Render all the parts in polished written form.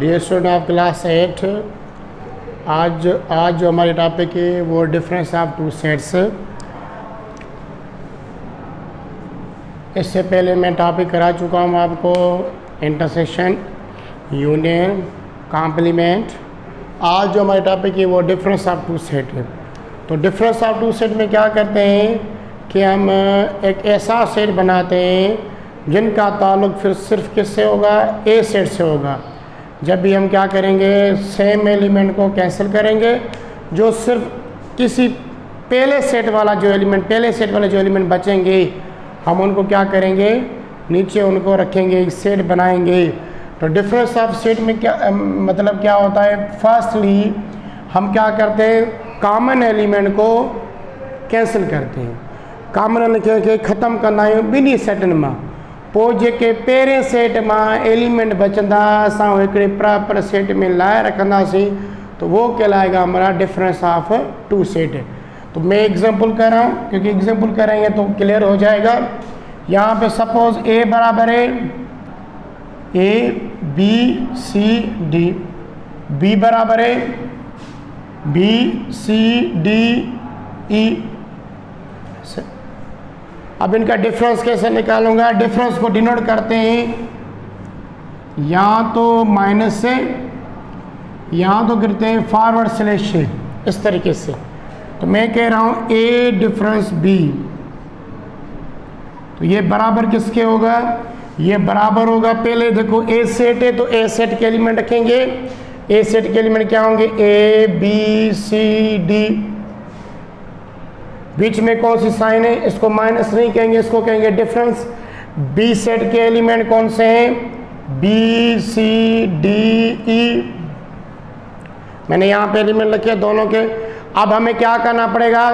Dear student of class 8, आज जो हमारी टॉपिक है वो डिफरेंस ऑफ टू सेट्स। इससे पहले मैं टॉपिक करा चुका हूँ आपको इंटरसेक्शन, यूनियन, कॉम्प्लीमेंट। आज जो हमारी टॉपिक है वो डिफरेंस ऑफ टू सेट है। तो डिफरेंस ऑफ टू सेट में क्या करते हैं कि हम एक ऐसा सेट बनाते हैं जिनका ताल्लुक फिर सिर्फ किससे होगा, ए सेट से होगा। जब भी हम क्या करेंगे, सेम एलिमेंट को कैंसिल करेंगे, जो सिर्फ किसी पहले सेट वाला जो एलिमेंट बचेंगे हम उनको क्या करेंगे, नीचे उनको रखेंगे, एक सेट बनाएंगे। तो डिफरेंस ऑफ सेट में क्या मतलब क्या होता है, फर्स्टली हम क्या करते हैं, कॉमन एलिमेंट को कैंसिल करते हैं। कॉमन एलिमेंट खे ख़त्म कंदा आहियूं ॿिन्ही सेटनि मां। पोइ जेके पहिरें सेट मां एलिमेंट बचंदा असां हिकिड़े प्रॉपर सेट में लाए रखंदासीं, तो वो कहलाएगा हमारा डिफरेंस ऑफ टू सेट। तो मैं एग्जांपल कर रहा हूँ क्योंकि एग्जांपल करेंगे तो क्लियर हो जाएगा। यहाँ पे सपोज ए बराबर है A B C D, B बराबर है बी सी डी ई। अब इनका डिफरेंस कैसे निकालूंगा, डिफरेंस को डिनोट करते हैं या तो माइनस से या तो करते हैं फॉरवर्ड स्लैश से, इस तरीके से। तो मैं कह रहा हूं ए डिफरेंस बी, तो ये बराबर किसके होगा, ये बराबर होगा, पहले देखो ए सेट है तो ए सेट के एलिमेंट रखेंगे। ए सेट के एलिमेंट क्या होंगे, ए बी सी डी। बीच में कौन सी साइन है, इसको माइनस नहीं कहेंगे, इसको कहेंगे डिफरेंस। बी सेट के एलिमेंट कौन से हैं, बी सी डी ई। मैंने यहाँ पे एलिमेंट लिखे दोनों के। अब हमें क्या करना पड़ेगा,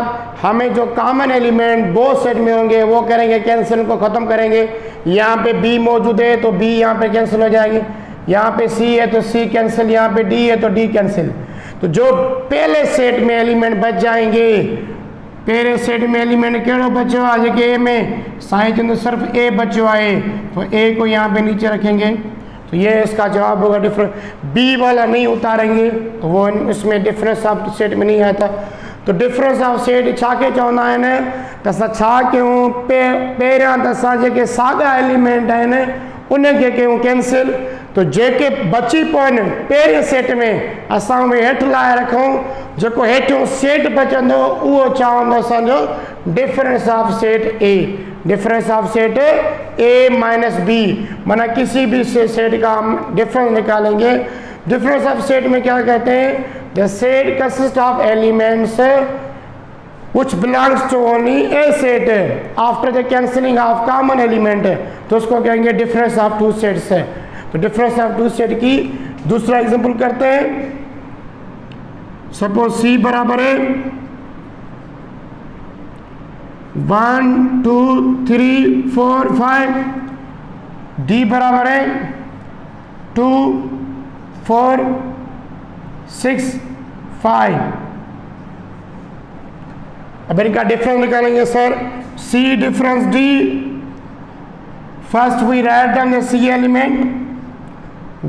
हमें जो कॉमन एलिमेंट दो सेट में होंगे वो करेंगे कैंसिल, को ख़त्म करेंगे। यहाँ पे बी मौजूद है तो बी यहाँ पे कैंसिल हो जाएगी, यहाँ पे सी है तो सी कैंसिल, यहाँ पे डी है तो डी कैंसिल। तो जो पहले सेट में एलिमेंट बच जाएंगे, पहले सेट में एलिमेंट कड़ो बचो आहे, जेके ए में साईं चंद सिर्फ ए बचो है, तो ए को यहाँ पे नीचे रखेंगे। तो ये इसका जवाब होगा डिफरेंस। बी वाला नहीं उतारेंगे तो वो इसमें डिफरेंस ऑफ सेट में नहीं आता। तो डिफरेंस ऑफ सेट छा के चवंदा आहिनि, त असां छा कयूं, पहिरियां त असां जेके साॻा एलिमेंट आहिनि उनखे कयूं कैंसिल। तो जेके बची पवनि पहिरें सेट में असां उहे हेठि लाइ रखूं, जेको हेठियों सेट बचंदो उहो चवंदो असांजो difference of set A. Difference of set A minus B, माना किसी भी सेट का हम डिफरेंस निकालेंगे। डिफरेंस ऑफ सेट में क्या कहते हैं, the set consist of elements which belongs to only a set after the cancelling of common element, तो उसको कहेंगे डिफरेंस ऑफ टू सेट्स है। तो डिफरेंस ऑफ टू सेट की दूसरा एग्जांपल करते हैं। सपोज सी बराबर है 1 2 3 4 5, डी बराबर है 2 4 6 5। अब इनका डिफरेंस निकालेंगे sir. C difference D, first we write down the C element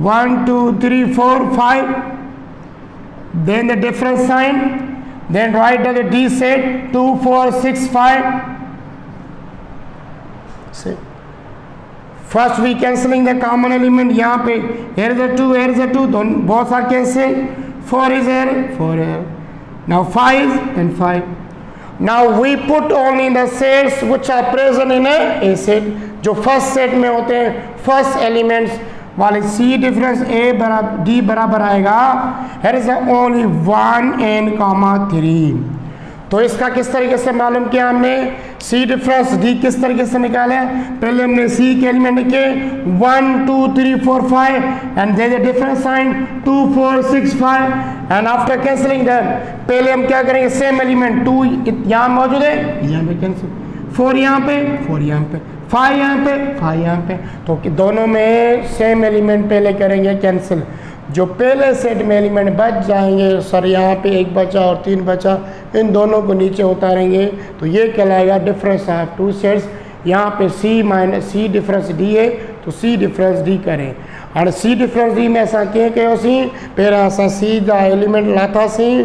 1 2 3 4 5, then the difference sign, then write down the D set 2 4 6 5. First we cancelling the common element, यहाँ पे here is the 2, here is the 2, both are cancelled, 4 is here, 4 here, now 5 and 5. Now we put only the sets which are present in a set, जो first set में होते हैं, first elements वाले। सी difference ए बराबर D बराबर आएगा, here is only 1 and 3। तो इसका किस तरीके से मालूम किया हमने, सी डिफरेंस डी किस तरीके से निकाले, पहले हमने सी के एलिमेंट लिखे 1 2 3 4 5 and there is a difference sign 2 4 6 5, and after cancelling that पहले हम क्या करेंगे, सेम एलिमेंट 2 यहाँ मौजूद है, यहाँ पे कैंसिल, 4 यहाँ पे 4 यहाँ पे 5 यहाँ पे 5 यहाँ पे। तो दोनों में सेम एलिमेंट पहले करेंगे कैंसिल। जो पहले सेट में एलिमेंट बच जाएंगे, सर यहाँ पे 1 बचा और 3 बचा, इन दोनों को नीचे उतारेंगे तो ये कहलाएगा डिफरेंस ऑफ टू सेट्स। यहाँ पे सी माइनस सी डिफरेंस डी है तो सी डिफरेंस डी करें। हाणे सी डिफरेंस डी में असां कीअं कयोसीं, पहिरियां असां सी जा एलिमेंट लाथासीं,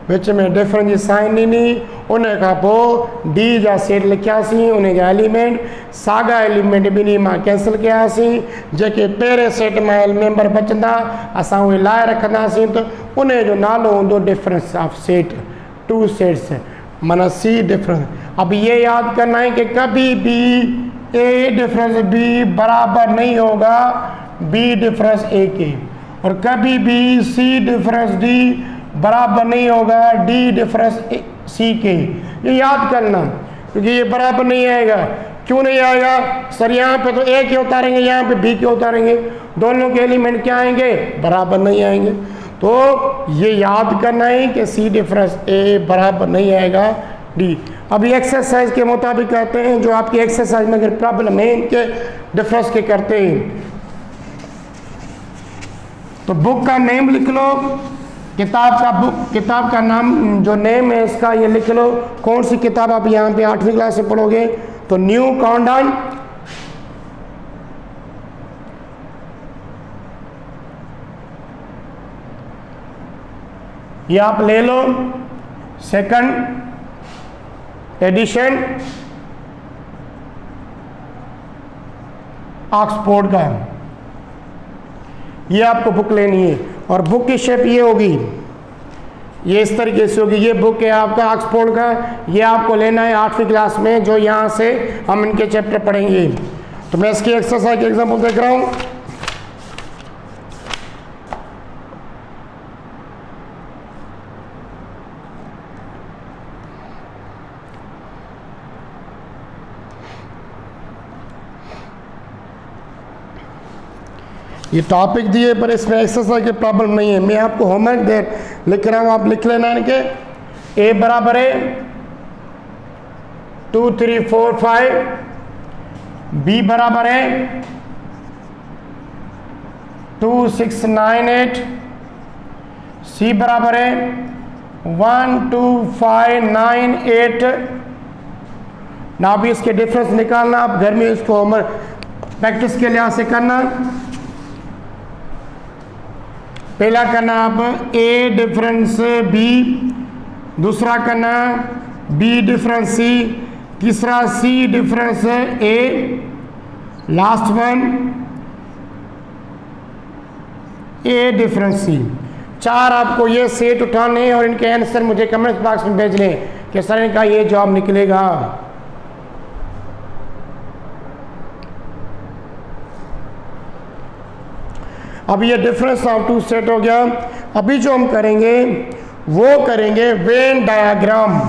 विच में डिफरेंस जी साइन ॾिनी, उन खां पोइ डी जा सेट लिखियासीं, उन जा एलिमेंट साॻा एलिमेंट ॿिन्ही मां कैंसिल कयासीं, जेके पहिरें सेट मां मेंबर बचंदा असां उहे लाइ रखंदासीं, त उन जो नालो हूंदो difference of set, two sets, माना सी डिफरेंस। अब ये याद करना है कि कभी भी ए डिफरेंस बी बराबर नहीं होगा बी डिफरेंस ए के, और कभी भी सी डिफरेंस डी बराबर नहीं होगा डी डिफरेंस सी के। ये याद करना, क्योंकि ये बराबर नहीं आएगा। क्यों नहीं आएगा सर? यहाँ पे तो ए के उतारेंगे, यहाँ पे बी के उतारेंगे, दोनों के एलिमेंट क्या आएंगे? बराबर नहीं आएंगे। तो ये याद करना है कि सी डिफरेंस ए बराबर नहीं आएगा डी। अभी एक्सरसाइज के मुताबिक कहते हैं, जो आपकी एक्सरसाइज में अगर प्रॉब्लम है इनके डिफरेंस के करते हैं, तो बुक का नेम लिख लो, किताब का नाम जो नेम है इसका ये लिख लो। कौन सी किताब आप यहाँ पे 8वीं क्लास से पढ़ोगे? तो न्यू काउंटडाउन, ये आप ले लो, सेकंड एडिशन ऑक्सफोर्ड का, ये आपको बुक लेनी है। और बुक की शेप ये होगी, ये इस तरीके से होगी। ये बुक है आपका ऑक्सफोर्ड का, ये आपको लेना है 8वीं क्लास में, जो यहाँ से हम इनके चैप्टर पढ़ेंगे। तो मैं इसकी एक्सरसाइज के एग्जांपल देख रहा हूँ। ये टॉपिक दिए पर इसमें एक्सरसाइज की प्रॉब्लम नहीं है। मैं आपको होमवर्क दे लिख रहा हूँ, आप लिख लेना इनके। ए बराबर है 2 3 4 5, बी बराबर है 2 6 9 8, सी बराबर है 1 2 5 9 8। ना भी इसके डिफरेंस निकालना, आप घर में इसको होमवर्क प्रैक्टिस के लिहाज से करना। पहला करना आप ए डिफरेंस बी, दूसरा करना बी डिफरेंस सी, तीसरा सी डिफरेंस ए, लास्ट वन ए डिफरेंस सी। 4 आपको ये सेट उठाने और इनके आंसर मुझे कमेंट बॉक्स में भेजने कि सर इनका ये जवाब निकलेगा। अब ये डिफरेंस ऑफ टू सेट हो गया। अभी जो हम करेंगे वो करेंगे वेन डायग्राम।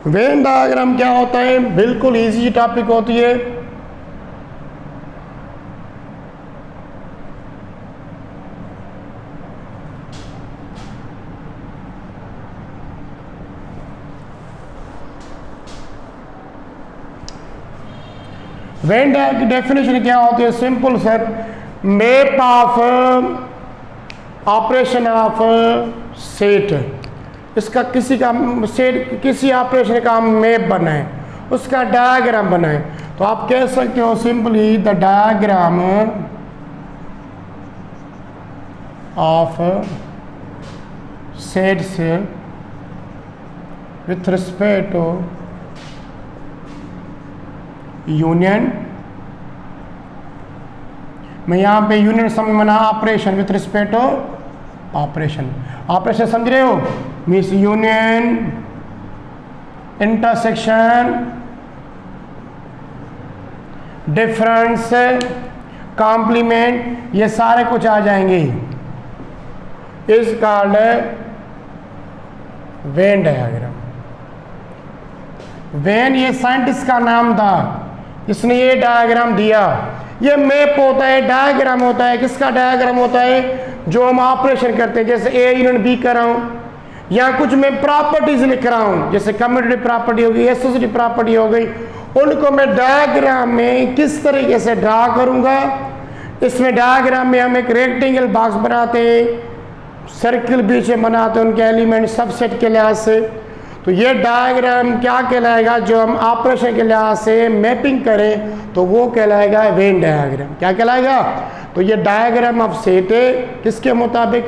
वेन डायग्राम क्या होता है? बिल्कुल इजी टॉपिक होती है। वेन डायग्राम की डेफिनेशन क्या होती है? Simple sir, map of operation of set. इसका किसी का सेट, किसी ऑपरेशन का मैप बनाए, उसका डायग्राम बनाए, तो आप कह सकते हो simply the diagram of sets with respect to union. मैं यहाँ पे यूनियन समझ मना operation with respect to operation. Operation समझ रहे हो? Means union, intersection, difference, complement, ये सारे कुछ आ जाएंगे। Is called Venn diagram. Venn ये साइंटिस्ट का नाम था, इसने ये डायग्राम दिया। ये मैप होता है, डायग्राम होता है। किसका डायग्राम होता है? जो हम ऑपरेशन करते हैं, जैसे ए यूनियन बी कर रहा हूँ, या कुछ मैं प्रॉपर्टीज लिख रहा हूँ, जैसे कम्यूटेटिव प्रॉपर्टी हो गई, एसोसिएटिव प्रॉपर्टी हो गई, उनको मैं डायग्राम में किस तरीके से ड्रा करूँगा। इसमें डायग्राम में हम एक रेक्टेंगल बॉक्स बनाते हैं, सर्किल बीच में बनाते हैं उनके एलिमेंट सबसेट के लिहाज से। तो ये डायग्राम क्या कहलाएगा, जो हम ऑपरेशन के लिहाज से मैपिंग करें तो वो कहलाएगा वेन डायग्राम। क्या कहलाएगा, तो ये डायग्राम ऑफ सेट है किसके मुताबिक,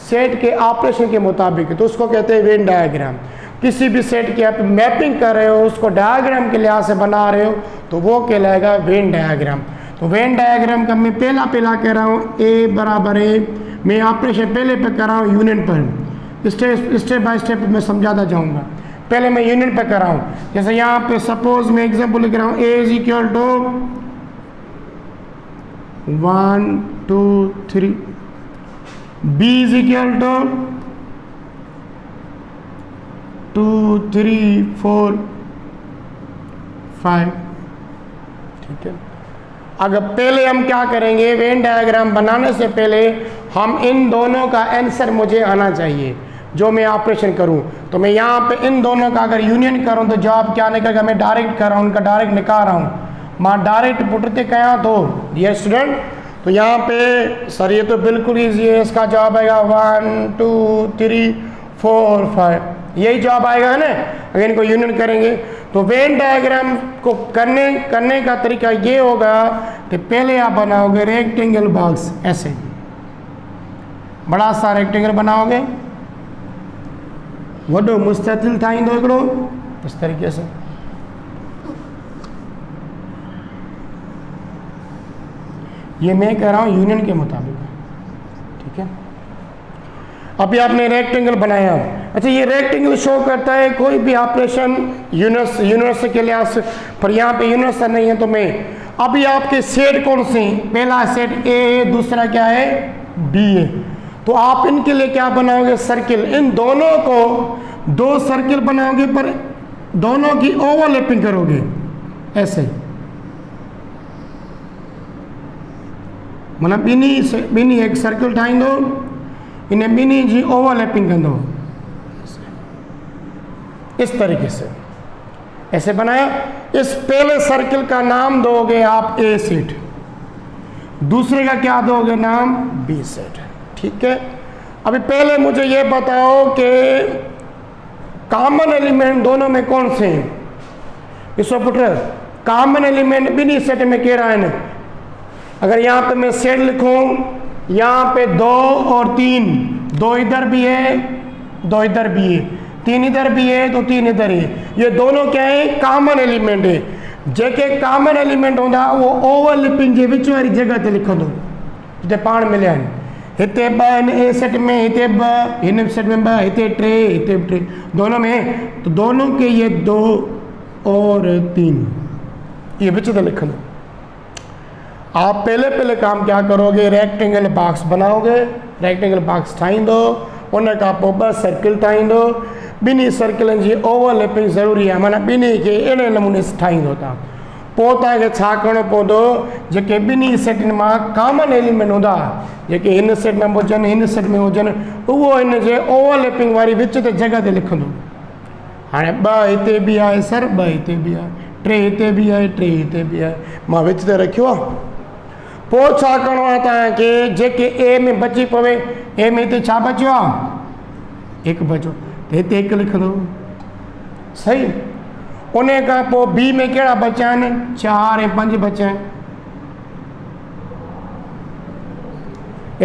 सेट के ऑपरेशन के मुताबिक, तो उसको कहते हैं वेन डायग्राम। किसी भी सेट की आप मैपिंग कर रहे हो, उसको डायग्राम के लिहाज से बना रहे हो, तो वो कहलाएगा वेन डायग्राम। तो वेन डायग्राम का मैं पहला कह रहा हूँ, ए बराबर ए, मैं ऑपरेशन पहले पे कर रहा हूँ यूनियन पर, स्टेप बाय स्टेप मैं समझाता जाऊंगा। पहले मैं यूनियन पे कर रहा हूँ। जैसे यहाँ पे सपोज मैं एग्जांपल लिख रहा हूँ, A is equal to 1 2 3, B is equal to 2 3 4 5। ठीक है, अगर पहले हम क्या करेंगे, वेन डायग्राम बनाने से पहले हम इन दोनों का आंसर मुझे आना चाहिए जो मैं ऑपरेशन करूं। तो मैं यहाँ पे इन दोनों का अगर यूनियन करूं तो जवाब क्या निकलेगा, मैं डायरेक्ट कर रहा हूँ, उनका डायरेक्ट निकाल रहा हूँ, मां डायरेक्ट पुटते क्या। तो ये स्टूडेंट, तो यहाँ पे सर ये तो बिल्कुल ईजी है, इसका जवाब आएगा 1 2 3 4 5, यही जवाब आएगा है ना। अगर इनको यूनियन करेंगे तो वेन डायग्राम को करने का तरीका ये होगा कि पहले आप बनाओगे रेक्टेंगल बॉक्स, ऐसे बड़ा सा रेक्टेंगल बनाओगे, वडो मुस्ततिल ठाहींदो हिकिड़ो इस तरीके से। ये मैं कह रहा हूँ यूनियन के मुताबिक, ठीक है। अभी आपने रेक्टेंगल बनाया। अच्छा, ये रेक्टेंगल शो करता है कोई भी ऑपरेशन यूनिवर्स के लिहाज से, पर यहाँ पे यूनिवर्स नहीं है। तो मैं अभी आपके सेट कौन से, पहला सेट ए है, दूसरा क्या है बी है। तो आप इनके लिए क्या बनाओगे, सर्किल। इन दोनों को 2 सर्किल बनाओगे, पर दोनों की ओवरलैपिंग करोगे ऐसे, मतलब बिनी एक सर्किल ठाहींदो, इन्हें बिनी जी ओवरलैपिंग कंदो, इस तरीके से ऐसे बनाया। इस पहले सर्किल का नाम दोगे आप ए सेट, दूसरे का क्या दोगे नाम बी सेट, ठीक है। अभी पहले मुझे ये बताओ कि कॉमन एलिमेंट दोनों में कौन से हैं। इसको पुत्र कॉमन एलिमेंट बिनी सेट में कह रहा है ना। अगर यहाँ पे मैं सेट लिखूं, यहाँ पे 2 और 3, 2 इधर भी है 2 इधर भी है, 3 इधर भी है तो 3 इधर है, ये दोनों क्या है कॉमन एलिमेंट है। जेके कॉमन एलिमेंट होंदा वो ओवरलैपिंग जे विच वारी जगह ते लिखंदो, जिते पाण मिलिया आहिनि। हिते 2 आहिनि ए सेट में, हिते 2, हिन सेट में 2, हिते 3, हिते 3, दोनों में, तो दोनों के ये 2 और 3 ये विच ते लिखंदो। आप पहले काम क्या करोगे, रेक्टेंगल बॉक्स बनाओगे, रेक्टेंगल बॉक्स ठाहींदो, उन खां पोइ 2 सर्किल ठाहींदो, बिनी सर्किलनि जी ओवरलैपिंग ज़रूरी आहे, माना बिनी खे अहिड़े नमूने ठाहींदो तव्हां। पोइ तव्हांखे छा करिणो पवंदो, जेके बिनी सेटनि मां कॉमन एलिमेंट हूंदा, जेके हिन सेट में हुजनि हिन सेट में हुजनि, उहो हिन जे ओवरलैपिंग वारी विच ते जॻह ते लिखंदो। हाणे 2 हिते बि आहे सर, 2 हिते बि आहे, 3 हिते बि आहे, 3 हिते बि आहे, मां विच ते रखियो आहे। पोइ छा करिणो आहे तव्हांखे, जेके ए में बची पवे, ए में हिते छा बचियो आहे 1 बचो, त हिते 1 लिखंदो, सही। उन खां पोइ बी में कहिड़ा बचिया आहिनि, 4 ऐं 5 बचिया आहिनि।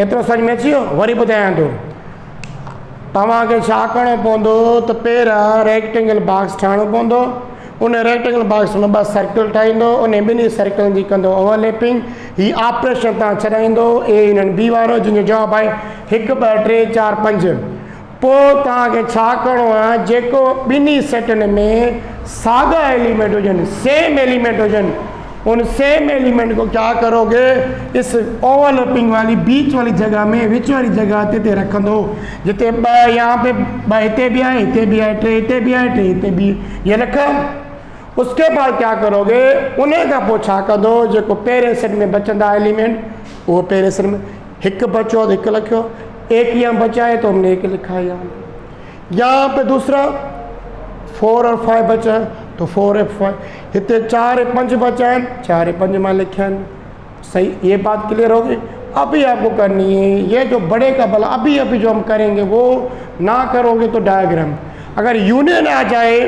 एतिरो सम्झ में अची वियो। वरी ॿुधायां थो, तव्हांखे छा करिणो पवंदो, त पहिरियां रेक्टेंगल बॉक्स ठाहिणो पवंदो, उन रेक्टेंगल बॉक्स में 2 सर्किल ठाहींदो, उन बिनी सर्किलनि जी कंदो ओवरलैपिंग। ही ऑपरेशन तव्हां छॾाईंदो ए यूनियन बी वारो, जंहिंजो जवाबु आहे 1 2 3 4 5। पोइ तव्हांखे छा करिणो आहे, जेको बिनी सेटनि में साॻा एलिमेंट हुजनि, सेम एलिमेंट हुजनि, उन सेम एलिमेंट को क्या करोगे, इस ओवरलैपिंग वाली बीच वाली जगह में, विच वाली जगह ते रखंदो, जिते 2 यहाँ पे 2 हिते भी आए, हिते भी आए, 3 हिते भी आए, 3 हिते भी, ये रखा। उसके बाद क्या करोगे, उन्हें का पोइ छा कंदो, जेको पहिरें सेट में बचंदा एलिमेंट, वो पहिरें सेट में 1 बचो तो 1 लिखो, 1 यहाँ बचा है तो हमने 1 लिखा है। यहाँ पे दूसरा 4 और 5 बचा है तो 4 और 5, हिते 4 और 5 बचा है, 4 और 5 में लिखा है, सही। ये बात क्लियर होगी। अभी आपको करनी है। ये जो बड़े का भला अभी अभी जो हम करेंगे वो ना करोगे तो डायग्राम, अगर यूनियन आ जाए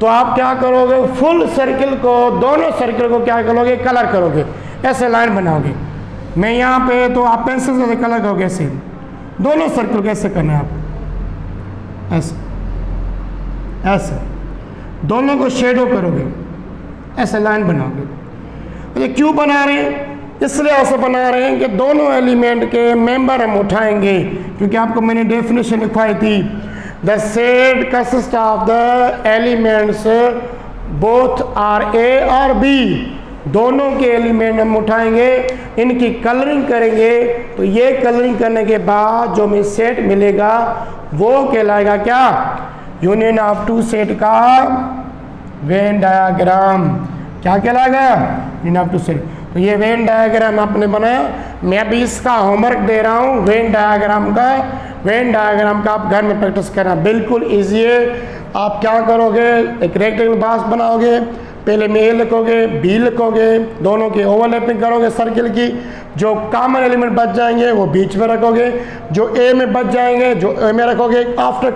तो आप क्या करोगे, फुल सर्किल को, दोनों सर्किल को क्या करोगे, कलर करोगे, ऐसे लाइन बनाओगे। मैं यहाँ पे तो आप पेंसिल से कलर करोगे ऐसे, दोनों सर्किल कैसे करना है आप, ऐसे ऐसे दोनों को शेडो करोगे, ऐसे लाइन बनाओगे। ये क्यों बना रहे हैं, इसलिए ऐसे बना रहे हैं कि दोनों एलिमेंट के मेंबर हम उठाएंगे, क्योंकि आपको मैंने डेफिनेशन लिखवाई थी, the set consist of the elements both are A और बी, दोनों के एलिमेंट हम उठाएंगे, इनकी कलरिंग करेंगे, तो ये कलरिंग करने के बाद जो हमें सेट मिलेगा वो कहलाएगा क्या, यूनियन ऑफ टू सेट का वेन डायग्राम। क्या कहलाएगा, यूनियन ऑफ टू सेट। तो ये वेन डायग्राम आपने बनाया, मैं अभी इसका होमवर्क दे रहा हूँ वेन डायग्राम का। वेन डायग्राम का आप घर में प्रैक्टिस करना, बिल्कुल ईजी है। आप क्या करोगे, एक रेक्टेंगल बॉक्स बनाओगे, पहले में ए लिखोगे, बी लिखोगे, दोनों की ओवरलैपिंग करोगे सर्किल की, जो कॉमन एलिमेंट बच जाएंगे वो बीच में रखोगे, जो ए में बच जाएंगे जो ए में रखोगे। आफ्टर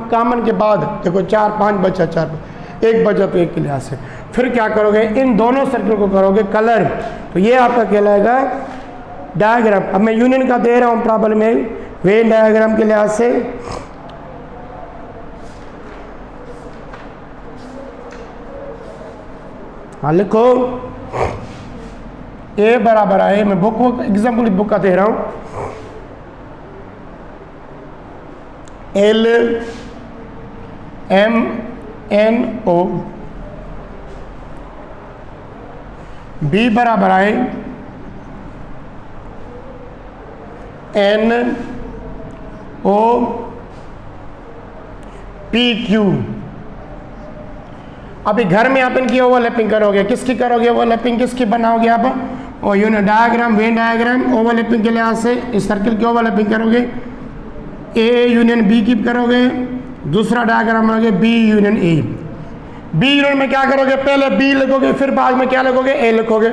कॉमन के बाद देखो 4 5 बचा, 4 1 बचा तो एक के लिहाज से, फिर क्या करोगे, इन दोनों सर्किल को करोगे कलर, तो ये आपका कहलाएगा डायग्राम। अब मैं यूनियन का दे रहा हूँ प्रॉब्लम में वेन डायग्राम के लिहाज से। हाँ लिखो, ए बराबर है, मैं बुक एग्जाम्पल बुक का दे रहा हूं, L M N O, B बराबर है एन ओ पी क्यू। अभी घर में आप इनकी ओवरलैपिंग करोगे, किसकी करोगे ओवरलैपिंग, किसकी बनाओगे आप, और union diagram Venn diagram overlapping के लिहाज से इस सर्किल की ओवरलैपिंग करोगे, ए यूनियन बी की करोगे, दूसरा डायग्राम बनाओगे B union A. B union में क्या करोगे, पहले बी लिखोगे, फिर बाद में क्या लिखोगे, ए लिखोगे।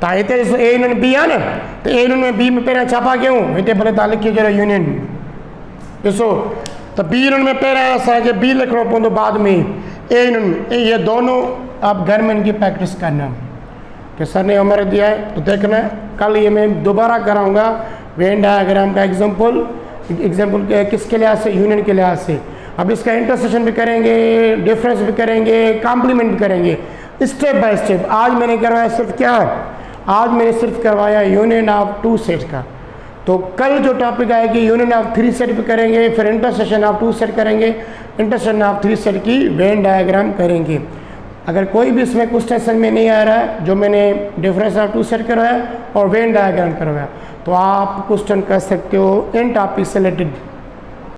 ताइते ए यूनियन बी है ना, तो ए यूनियन में बी में पहले छापा क्यों, इतने बड़े तालिक की जरा यूनियन देखो, तो बी यूनियन में पहले ऐसा है कि बी लिख रहा हूँ तो बाद में ए यूनियन, ये दोनों आप घर में इनकी प्रैक्टिस करना कि सर ने हमारे दिया है तो देखना, कल ये मैं दोबारा कराऊंगा वेन डायग्राम का एग्जाम्पल किसके लिहाज से, यूनियन के लिहाज से। अब इसका इंटरसेक्शन भी करेंगे, डिफरेंस भी करेंगे, कॉम्प्लीमेंट भी करेंगे, स्टेप बाय स्टेप। आज मैंने करवाया सिर्फ क्या, आज मैंने सिर्फ करवाया यूनियन ऑफ टू सेट का, तो कल जो टॉपिक आएगी यूनियन ऑफ थ्री सेट भी करेंगे, फिर इंटरसेक्शन ऑफ टू सेट करेंगे, इंटरसेक्शन ऑफ थ्री सेट की वेन डायग्राम करेंगे। अगर कोई भी इसमें क्वेश्चन समझ में नहीं आ रहा है, जो मैंने डिफरेंस ऑफ टू सेट करवाया और वेन डायग्राम करवाया, तो आप क्वेश्चन कर सकते हो इन टॉपिक से रिलेटेड।